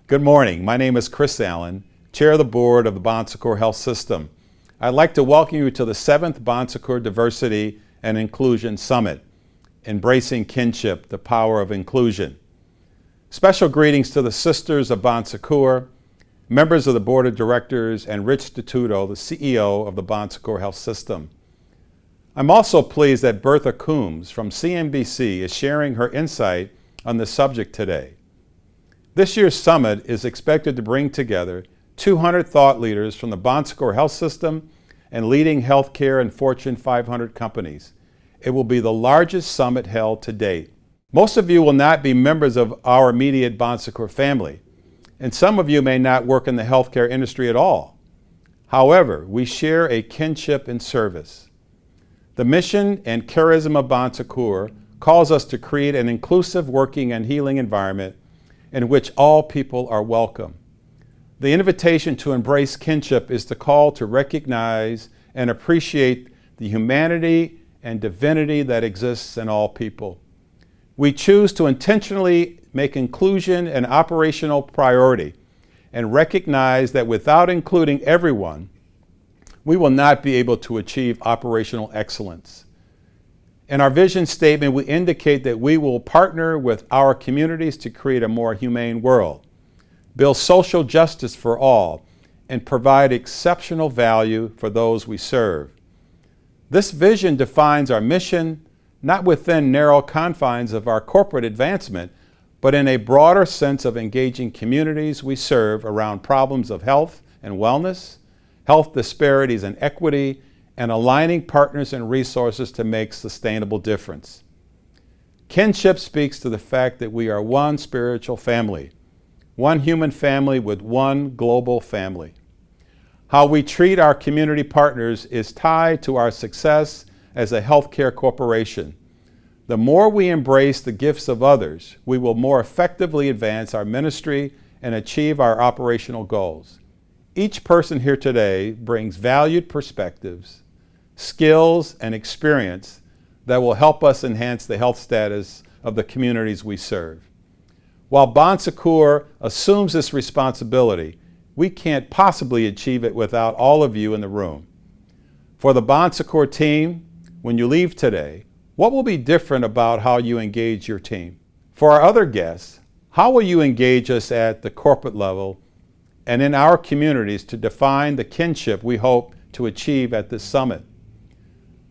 Good morning. My name is Chris Allen, Chair of the Board of the Bon Secours Health System. I'd like to welcome you to the 7th Bon Secours Diversity and Inclusion Summit, Embracing Kinship, the Power of Inclusion. Special greetings to the Sisters of Bon Secours, members of the Board of Directors, and Rich Statuto, the CEO of the Bon Secours Health System. I'm also pleased that Bertha Coombs from CNBC is sharing her insight on the subject today. This year's summit is expected to bring together 200 thought leaders from the Bon Secours Health System and leading healthcare and Fortune 500 companies. It will be the largest summit held to date. Most of you will not be members of our immediate Bon Secours family, and some of you may not work in the healthcare industry at all. However, we share a kinship in service. The mission and charisma of Bon Secours calls us to create an inclusive working and healing environment in which all people are welcome. The invitation to embrace kinship is the call to recognize and appreciate the humanity and divinity that exists in all people. We choose to intentionally make inclusion an operational priority and recognize that without including everyone, we will not be able to achieve operational excellence. In our vision statement, we indicate that we will partner with our communities to create a more humane world, build social justice for all, and provide exceptional value for those we serve. This vision defines our mission, not within narrow confines of our corporate advancement, but in a broader sense of engaging communities we serve around problems of health and wellness, health disparities and equity, and aligning partners and resources to make sustainable difference. Kinship speaks to the fact that we are one spiritual family, one human family with one global family. How we treat our community partners is tied to our success as a healthcare corporation. The more we embrace the gifts of others, we will more effectively advance our ministry and achieve our operational goals. Each person here today brings valued perspectives, skills, and experience that will help us enhance the health status of the communities we serve. While Bon Secours assumes this responsibility, we can't possibly achieve it without all of you in the room. For the Bon Secours team, when you leave today, what will be different about how you engage your team? For our other guests, how will you engage us at the corporate level and in our communities to define the kinship we hope to achieve at this summit?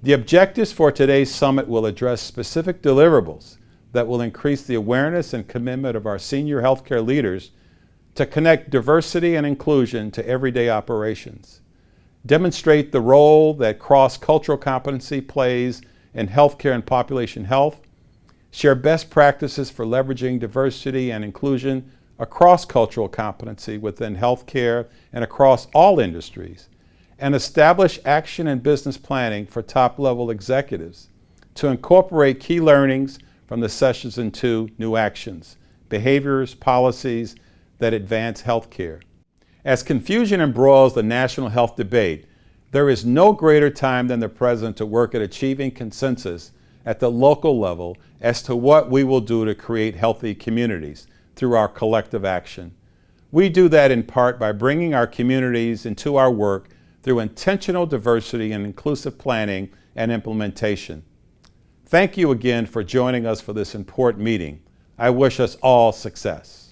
The objectives for today's summit will address specific deliverables that will increase the awareness and commitment of our senior healthcare leaders to connect diversity and inclusion to everyday operations, demonstrate the role that cross-cultural competency plays in healthcare and population health, share best practices for leveraging diversity and inclusion across cultural competency within healthcare and across all industries, and establish action and business planning for top-level executives to incorporate key learnings from the sessions into new actions, behaviors, policies that advance healthcare. As confusion embroils the national health debate, there is no greater time than the present to work at achieving consensus at the local level as to what we will do to create healthy communities through our collective action. We do that in part by bringing our communities into our work through intentional diversity and inclusive planning and implementation. Thank you again for joining us for this important meeting. I wish us all success.